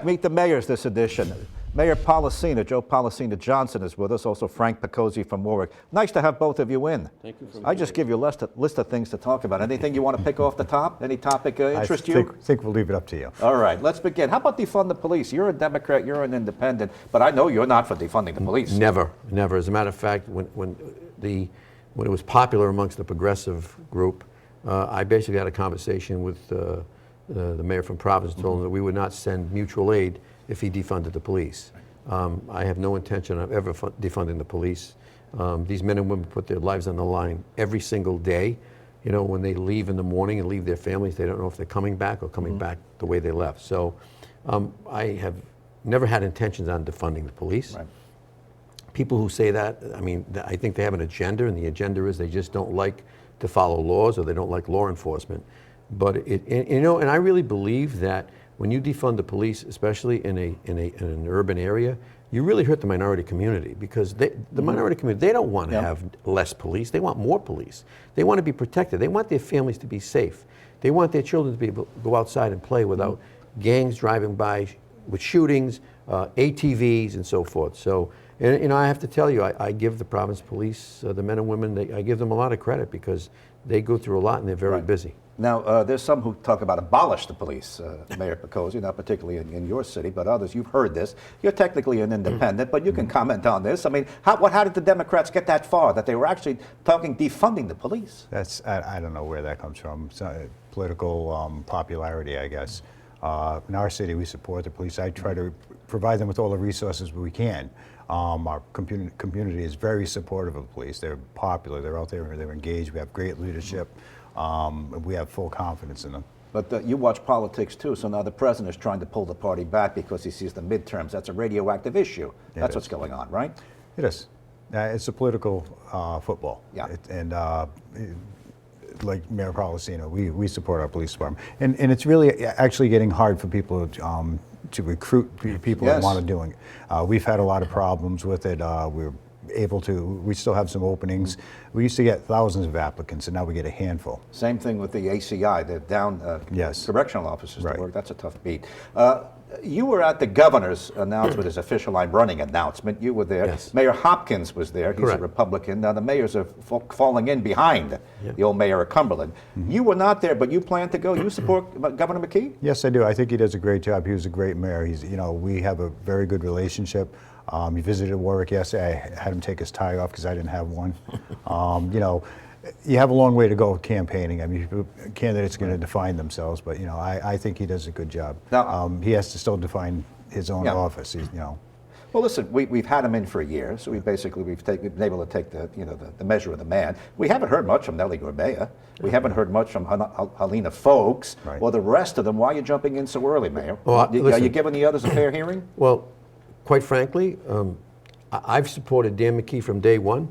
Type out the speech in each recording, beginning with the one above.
Meet the mayors this edition. Mayor Polisena, Joe Polisena Johnston is with us, also Frank Picozzi from Warwick. Nice to have both of you in. Thank you. I just give you a list of things to talk about. Anything you want to pick off the top? Any topic interest you? I think we'll leave it up to you. All right, let's begin. How about defund the police? You're a Democrat, you're an independent, but I know you're not for defunding the police. Never. As a matter of fact, when it was popular amongst the progressive group, I basically had a conversation with the mayor from Providence, told him that we would not send mutual aid if he defunded the police. I have no intention of ever defunding the police. These men and women put their lives on the line every single day. You know, when they leave in the morning and leave their families, they don't know if they're coming back or coming back the way they left. So I have never had intentions on defunding the police. Right. People who say that, I mean, I think they have an agenda, and the agenda is they just don't like to follow laws, or they don't like law enforcement. But and I really believe that when you defund the police, especially in an urban area, you really hurt the minority community, because the minority community, they don't want to have less police. They want more police. They want to be protected. They want their families to be safe. They want their children to be able to go outside and play without gangs driving by with shootings, ATVs, and so forth. So, and I have to tell you, I give the Providence Police, the men and women, I give them a lot of credit, because they go through a lot and they're very busy. Now, there's some who talk about abolish the police, Mayor Picozzi, not particularly in your city, but others. You've heard this. You're technically an independent, but you can comment on this. I mean, how did the Democrats get that far, that they were actually talking defunding the police? I don't know where that comes from. It's political popularity, I guess. In our city, we support the police. I try to provide them with all the resources we can. Our community is very supportive of the police. They're popular. They're out there. They're engaged. We have great leadership. We have full confidence in them. But you watch politics too, so now the president is trying to pull the party back because he sees the midterms. That's a radioactive issue. That's what's going on, right? It is. It's a political football. Yeah. Like Mayor Polisena, we support our police department. And it's really actually getting hard for people to recruit people that want to do it. We've had a lot of problems with it. We still have some openings. We used to get thousands of applicants, and now we get a handful. Same thing with the ACI, the down correctional officers to work. That's a tough beat. You were at the governor's announcement, his official I'm running announcement. You were there. Yes. Mayor Hopkins was there. He's a Republican. Now the mayors are falling in behind the old mayor of Cumberland. You were not there, but you plan to go. You support Governor McKee? Yes, I do. I think he does a great job. He was a great mayor. We have a very good relationship. He visited Warwick yesterday. I had him take his tie off because I didn't have one. You have a long way to go campaigning. I mean, candidates are going to define themselves, but I think he does a good job. Now, he has to still define his own office. Well, listen, we've had him in for a year, so we've been able to take the measure of the man. We haven't heard much from Nellie Gorbea. We haven't heard much from Helena Folks or the rest of them. Why are you jumping in so early, Mayor? Well, are you giving the others a fair hearing? Well, quite frankly, I've supported Dan McKee from day one.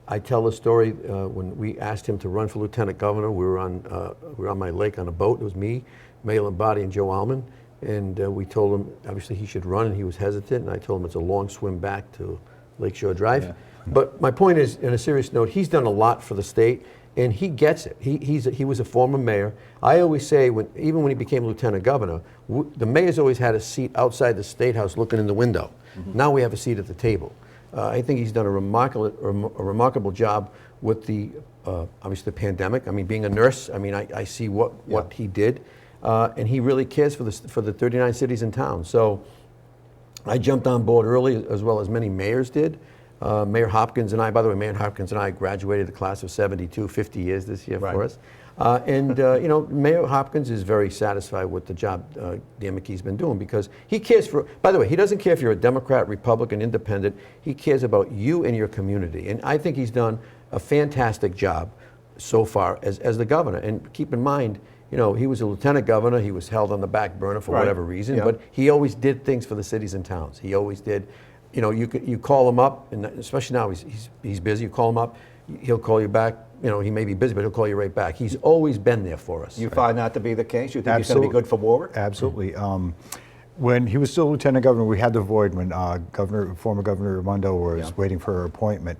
I tell the story when we asked him to run for lieutenant governor. We were on my lake on a boat. It was me, Mayor Lombardi, and Joe Alman. And we told him, obviously, he should run, and he was hesitant. And I told him it's a long swim back to Lakeshore Drive. Yeah. But my point is, in a serious note, he's done a lot for the state, and he gets it. He was a former mayor. I always say, even when he became lieutenant governor, the mayor's always had a seat outside the State House looking in the window. Now we have a seat at the table. I think he's done a remarkable job with obviously the pandemic. I mean, being a nurse, I mean, I see what he did. And he really cares for the 39 cities and towns. So I jumped on board early, as well as many mayors did. Mayor Hopkins and I, by the way, Mayor Hopkins and I graduated the class of 72, 50 years this year for us. Mayor Hopkins is very satisfied with the job Dan McKee's been doing, because he cares for, by the way, he doesn't care if you're a Democrat, Republican, Independent. He cares about you and your community. And I think he's done a fantastic job so far as the governor. And keep in mind, he was a lieutenant governor. He was held on the back burner for whatever reason, but he always did things for the cities and towns. He always did. You call him up, and especially now he's busy. You call him up, he'll call you back. He may be busy, but he'll call you right back. He's always been there for us. You find that to be the case? You think he's going to be good for Warwick? Absolutely. When he was still lieutenant governor, we had the void when former Governor Raimondo was waiting for her appointment.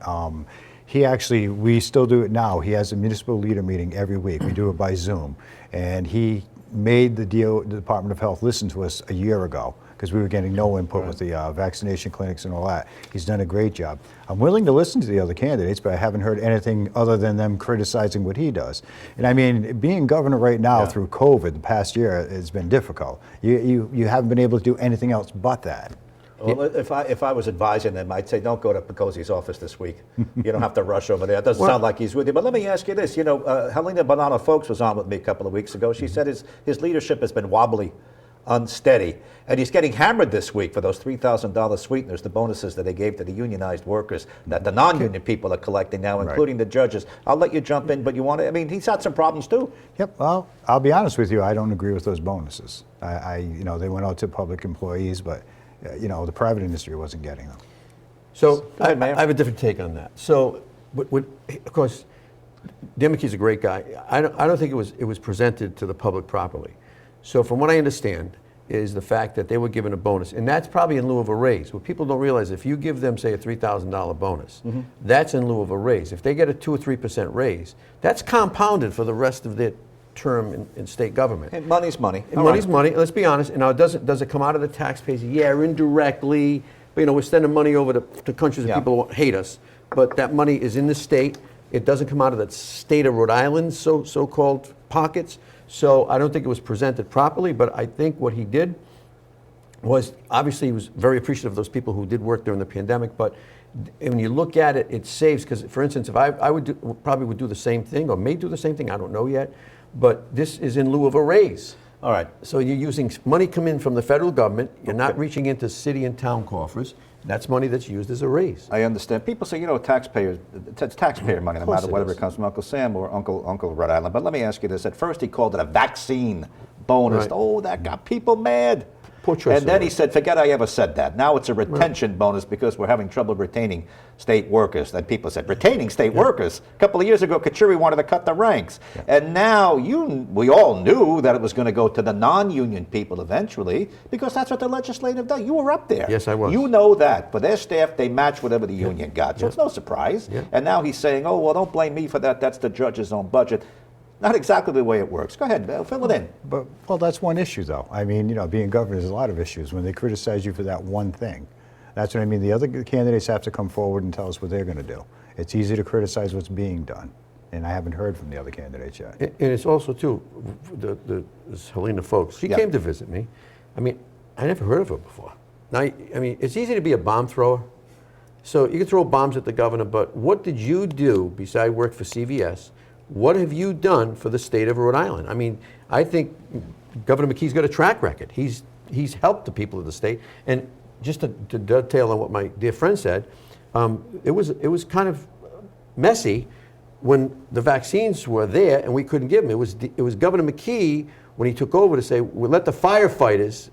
We still do it now. He has a municipal leader meeting every week. We do it by Zoom. And he made the Department of Health listen to us a year ago, because we were getting no input with the vaccination clinics and all that. He's done a great job. I'm willing to listen to the other candidates, but I haven't heard anything other than them criticizing what he does. And I mean, being governor right now through COVID the past year has been difficult. You haven't been able to do anything else but that. Well, if I was advising them, I'd say don't go to Picozzi's office this week. You don't have to rush over there. It doesn't sound like he's with you. But let me ask you this. You know, Helena Bonanno Folks was on with me a couple of weeks ago. She said his leadership has been wobbly, unsteady. And he's getting hammered this week for those $3,000 sweeteners, the bonuses that they gave to the unionized workers that the non-union people are collecting now, including the judges. I'll let you jump in, but you want to, I mean, he's had some problems too. Yep, well, I'll be honest with you, I don't agree with those bonuses. You know, they went out to public employees, but you know, the private industry wasn't getting them. So Go ahead, I Mayor. have a different take on that. So, of course, Dan McKee's a great guy. I don't think it was presented to the public properly. So from what I understand is the fact that they were given a bonus, and that's probably in lieu of a raise. What people don't realize, if you give them, say, a $3,000 bonus, that's in lieu of a raise. If they get a 2 or 3% raise, that's compounded for the rest of their term in state government. And money's money. And money's money. Let's be honest. And now, does it come out of the taxpayers? Yeah, indirectly. But, you know, we're sending money over to countries that people hate us. But that money is in the state. It doesn't come out of the state of Rhode Island's so-called pockets. So I don't think it was presented properly. But I think what he did was, obviously, he was very appreciative of those people who did work during the pandemic. But when you look at it, it saves. Because, for instance, if I probably would do the same thing, or may do the same thing, I don't know yet. But this is in lieu of a raise. All right. So you're using money come in from the federal government. You're not reaching into city and town coffers. That's money that's used as a raise. I understand. People say, you know, taxpayers, it's taxpayer money, no matter whether it comes from Uncle Sam or Uncle Rhode Island. But let me ask you this. At first, he called it a vaccine bonus. Right. Oh, that got people mad. Poor choice. And then he said, forget I ever said that. Now it's a retention bonus because we're having trouble retaining state workers. Then people said, retaining state workers? A couple of years ago, Kachuri wanted to cut the ranks. And now we all knew that it was going to go to the non-union people eventually because that's what the legislative does. You were up there. Yes, I was. You know that. For their staff, they match whatever the union got. So it's no surprise. And now he's saying, oh, well, don't blame me for that. That's the judge's own budget. Not exactly the way it works. Go ahead, fill it in. But, well, that's one issue, though. I mean, you know, being governor, there's a lot of issues when they criticize you for that one thing. That's what I mean. The other candidates have to come forward and tell us what they're going to do. It's easy to criticize what's being done, and I haven't heard from the other candidates yet. And it's also, too, this Helena Folks. She came to visit me. I mean, I never heard of her before. Now, I mean, it's easy to be a bomb thrower. So you can throw bombs at the governor, but what did you do besides work for CVS? What have you done for the state of Rhode Island? I mean, I think Governor McKee's got a track record. He's helped the people of the state. And just to dovetail on what my dear friend said, it was kind of messy when the vaccines were there and we couldn't give them. It was Governor McKee when he took over to say, well, let the firefighters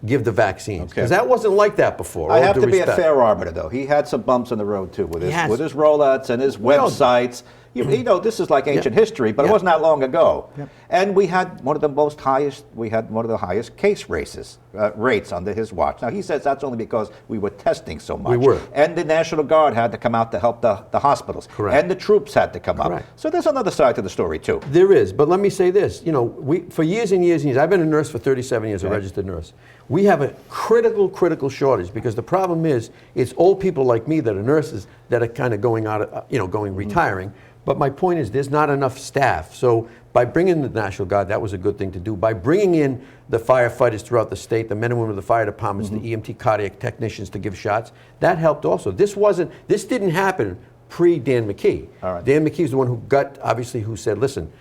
give the vaccines. Because that wasn't like that before. I have to be a fair arbiter, though. He had some bumps in the road, too, with his rollouts and his websites. You know, this is like ancient history, but it wasn't that long ago. And we had one of the highest case rates under his watch. Now, he says that's only because we were testing so much. We were. And the National Guard had to come out to help the hospitals. Correct. And the troops had to come up. So there's another side to the story, too. There is, but let me say this. You know, for years and years and years, I've been a nurse for 37 years, a registered nurse. We have a critical shortage because the problem is it's old people like me that are nurses that are kind of going out, retiring. But my point is there's not enough staff. So by bringing the National Guard, that was a good thing to do. By bringing in the firefighters throughout the state, the men and women of the fire departments, the EMT cardiac technicians to give shots, that helped also. This didn't happen pre-Dan McKee. Dan McKee is the one who said, listen,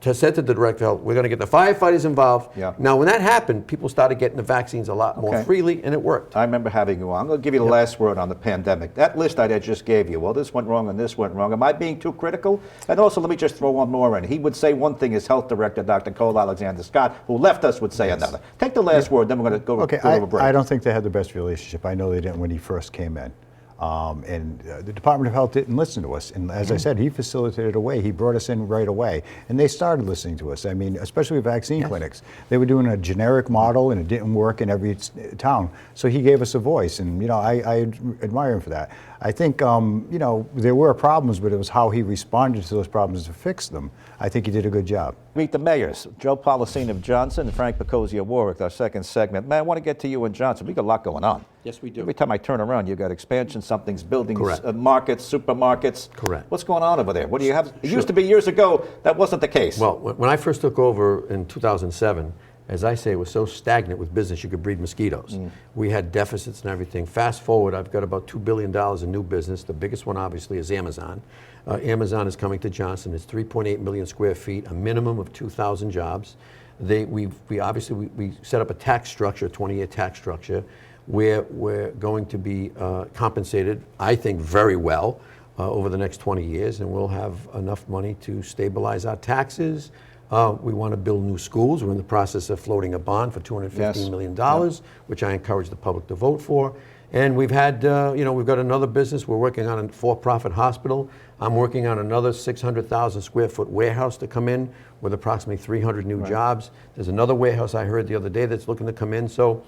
said to the director of health, we're going to get the firefighters involved. Now, when that happened, people started getting the vaccines a lot more freely, and it worked. I remember having you on. I'm going to give you the last word on the pandemic. That list I just gave you, well, this went wrong and this went wrong. Am I being too critical? And also, let me just throw one more in. He would say one thing, his health director, Dr. Cole Alexander Scott, who left us, would say another. Take the last word, then we're going to go to a break. I don't think they had the best relationship. I know they didn't when he first came in. And the Department of Health didn't listen to us. And as I said, he facilitated a way. He brought us in right away. And they started listening to us. I mean, especially with vaccine clinics. They were doing a generic model and it didn't work in every town. So he gave us a voice. And, you know, I admire him for that. I think, you know, there were problems, but it was how he responded to those problems to fix them. I think he did a good job. Meet the mayors, Joe Polisena of Johnston and Frank Picozzi of Warwick, our second segment. Man, I want to get to you in Johnston. We got a lot going on. Yes, we do. Every time I turn around, you got expansion, something's buildings, Correct. Markets, supermarkets. Correct. What's going on over there? What do you have? It used to be years ago, that wasn't the case. Well, when I first took over in 2007, as I say, it was so stagnant with business you could breed mosquitoes. We had deficits and everything. Fast forward, I've got about $2 billion in new business. The biggest one, obviously, is Amazon. Amazon is coming to Johnston. It's 3.8 million square feet, a minimum of 2,000 jobs. We set up a tax structure, a 20-year tax structure, where we're going to be compensated, I think, very well over the next 20 years, and we'll have enough money to stabilize our taxes. We want to build new schools. We're in the process of floating a bond for $215 million, which I encourage the public to vote for. And we've had, we've got another business. We're working on a for-profit hospital. I'm working on another 600,000 square foot warehouse to come in with approximately 300 new jobs. There's another warehouse I heard the other day that's looking to come in. So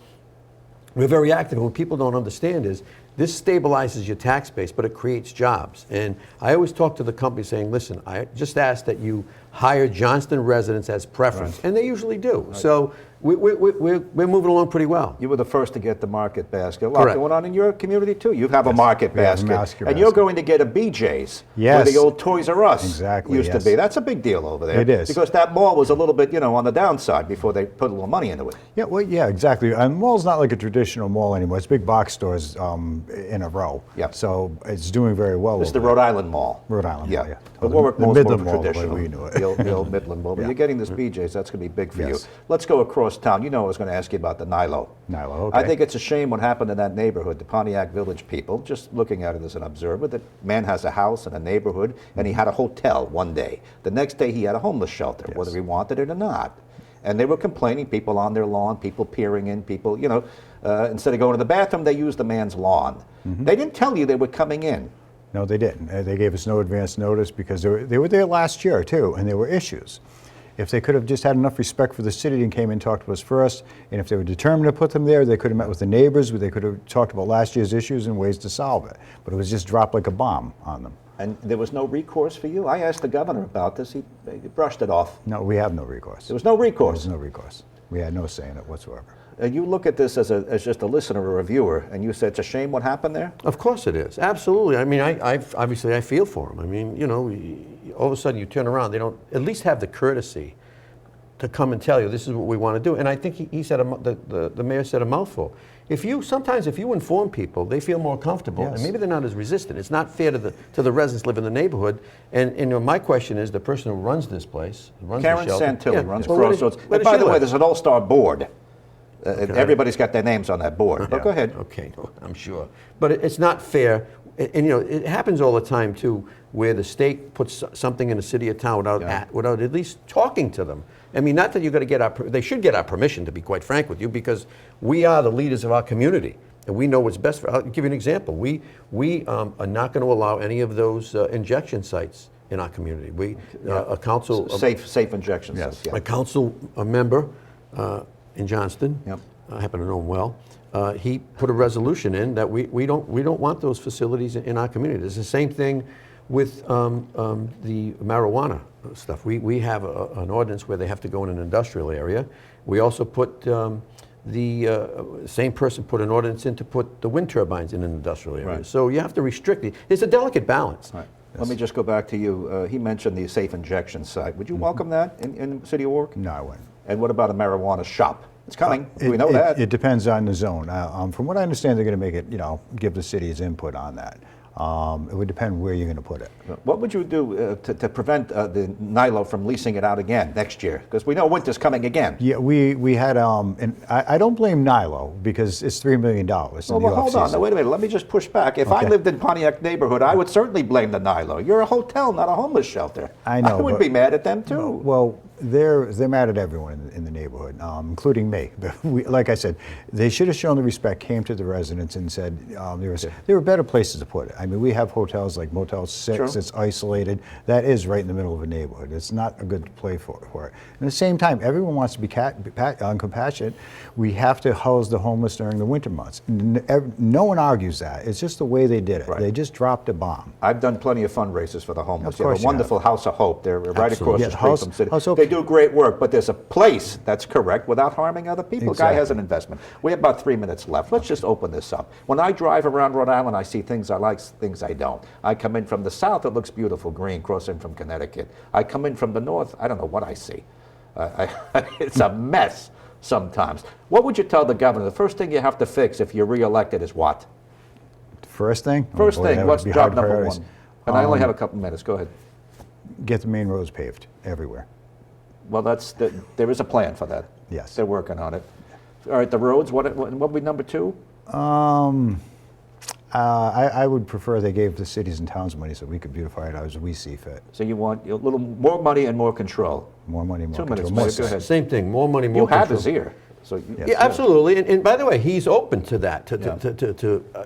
we're very active. What people don't understand is this stabilizes your tax base, but it creates jobs. And I always talk to the company saying, listen, I just ask that you hire Johnston residents as preference. And they usually do. So we're moving along pretty well. You were the first to get the market basket. A lot Correct. going on in your community, too. You have a market we have a basket. basket. And you're going to get a BJ's, where Yes. the old Toys R Us Exactly, used to yes. be. That's a big deal over there. It is. Because that mall was a little bit, on the downside before they put a little money into it. Yeah, well, yeah, exactly. And the mall's not like a traditional mall anymore. It's big box stores in a row. Yep. So it's doing very well. It's the over Rhode there. Island Mall. Rhode Island Mall, yeah. The Or Warwick the Mall's more of Midland a Mall, the way traditional. we knew it. The old Midland Mall. But Yeah. you're getting this BJ's, that's going to be big for you. Yes. Let's go across town. I was going to ask you about the Nilo. Nilo, okay. I think it's a shame what happened in that neighborhood, the Pontiac Village people, just looking at it as an observer, that man has a house in a neighborhood, and he had a hotel one day. The next day he had a homeless shelter, Yes. whether he wanted it or not. And they were complaining, people on their lawn, people peering in, people, instead of going to the bathroom, they used the man's lawn. They didn't tell you they were coming in. No, they didn't. They gave us no advance notice because they were there last year too, and there were issues. If they could have just had enough respect for the city and came and talked to us first, and if they were determined to put them there, they could have met with the neighbors, they could have talked about last year's issues and ways to solve it. But it was just dropped like a bomb on them. And there was no recourse for you? I asked the governor about this. He brushed it off. No, we have no recourse. There was no recourse. There was no recourse. We had no say in it whatsoever. You look at this as just a listener or a viewer, and you said it's a shame what happened there? Of course it is. Absolutely. I mean, I obviously I feel for them. I mean, all of a sudden you turn around, they don't at least have the courtesy to come and tell you this is what we want to do. And I think he said the mayor said a mouthful. Sometimes if you inform people, they feel more comfortable, Yes. and maybe they're not as resistant. It's not fair to the residents live in the neighborhood. And my question is, the person who runs this place, runs the Karen shelter, Santilli runs well, where Crossroads. where And does by she the way, live? there's an all-star board. Everybody's got their names on that board. But go ahead. Okay, I'm sure. But it's not fair. And it happens all the time, too, where the state puts something in a city or town without at least talking to them. I mean, not that you've got to get they should get our permission, to be quite frank with you, because we are the leaders of our community. And we know what's best for. I'll give you an example. We are not going to allow any of those injection sites in our community. A council... Safe injections. Yes. Yeah. A council member in Johnston, Yep. I happen to know him well, he put a resolution in that we don't want those facilities in our community. It's the same thing with the marijuana stuff. We have an ordinance where they have to go in an industrial area. We also put the same person put an ordinance in to put the wind turbines in an industrial area. Right. So you have to restrict it. It's a delicate balance. Right. Let me just go back to you. He mentioned the safe injection site. Would you welcome that in the city of Warwick? No, I wouldn't. And what about a marijuana shop? It's coming. We know that. It depends on the zone. From what I understand, they're going to make it, give the city its input on that. It would depend where you're going to put it. What would you do to prevent the Nilo from leasing it out again next year? Because we know winter's coming again. Yeah, we had, and I don't blame Nilo because it's $3 million in the Well, hold on. off-season. Now, wait a minute. Let me just push back. If I Okay. lived in Pontiac neighborhood, I would certainly blame the Nilo. You're a hotel, not a homeless shelter. I know, I would but- be mad at them, too. Well, they're mad at everyone in the neighborhood, including me. But like I said, they should have shown the respect, came to the residents and said there were better places to put it. I mean, we have hotels like Motel 6, True. it's isolated. That is right in the middle of a neighborhood. It's not a good place for it. At the same time, everyone wants to be compassionate. We have to house the homeless during the winter months. No one argues that. It's just the way they did it. Right. They just dropped a bomb. I've done plenty of fundraisers for the homeless. Of You have course a you wonderful House of Hope. They're right across Absolutely. the Yeah, street House- from the city. House of Hope They they do great work, but there's a place that's correct without harming other people. Guy has an investment. We have about 3 minutes left. Let's just open this up. When I drive around Rhode Island, I see things I like, things I don't. I come in from the south, it looks beautiful, green, crossing from Connecticut. I come in from the north, I don't know what I see. It's a mess sometimes. What would you tell the governor? The first thing you have to fix if you're reelected is what? First thing? First Oh, boy, thing, that what's would be job hard number priorities. one? And I only have a couple minutes, go ahead. Get the main roads paved everywhere. Well, there is a plan for that. Yes. They're working on it. All right, the roads, what would be number two? I would prefer they gave the cities and towns money so we could beautify it as we see fit. So you want a little more money and more control. More money, more 2 minutes, control. Mayor, go ahead. Same thing, more money, more You have control. his ear. So Yes. Yeah, absolutely. And by the way, he's open to that. Yeah.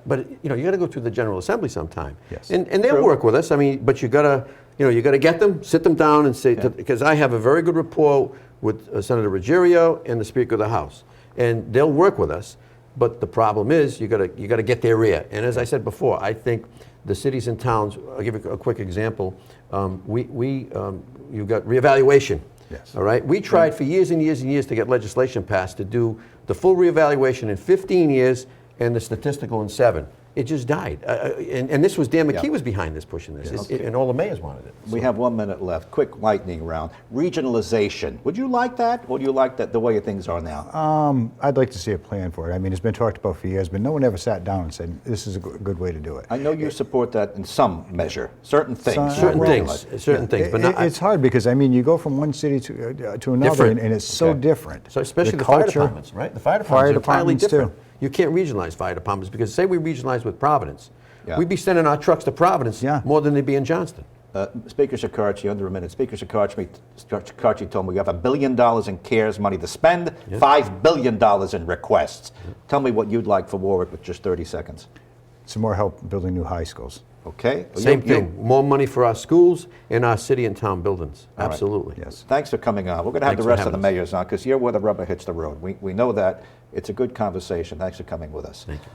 But you got to go through the General Assembly sometime. Yes. And they'll True. work with us. I mean, but you got to get them, sit them down, and say because I have a very good rapport with Senator Ruggiero and the Speaker of the House, and they'll work with us. But the problem is you got to get their ear. And as I said before, I think the cities and towns. I'll give you a quick example. You got reevaluation. Yes. All right. We tried for years and years and years to get legislation passed to do the full reevaluation in 15 years and the statistical in 7. It just died. And this was Dan McKee was behind this, pushing this, and all the mayors wanted it. we have 1 minute left. Quick lightning round. Regionalization. Would you like that, or do you like that the way things are now? I'd like to see a plan for it. I mean, it's been talked about for years, but no one ever sat down and said, this is a good way to do it. I know you support that in some measure. Certain things. Certain Well, things, but not. It's hard because, I mean, you go from one city to another, Different. and it's so different. So especially the fire culture, departments, right? The fire departments are entirely departments, too. different. You can't regionalize fire departments because say we regionalize with Providence, Yeah. we'd be sending our trucks to Providence more than they'd be in Johnston. Speaker Shikarchi, under a minute. Speaker Shikarchi told me we have $1 billion in CARES money to spend, $5 billion in requests. Tell me what you'd like for Warwick with just 30 seconds. Some more help building new high schools. Okay? Same thing. More money for our schools and our city and town buildings. All right. Absolutely. Yes. Thanks for coming on. We're going to have Thanks the for rest of the having us. mayors on because you're where the rubber hits the road. We know that. It's a good conversation. Thanks for coming with us. Thank you.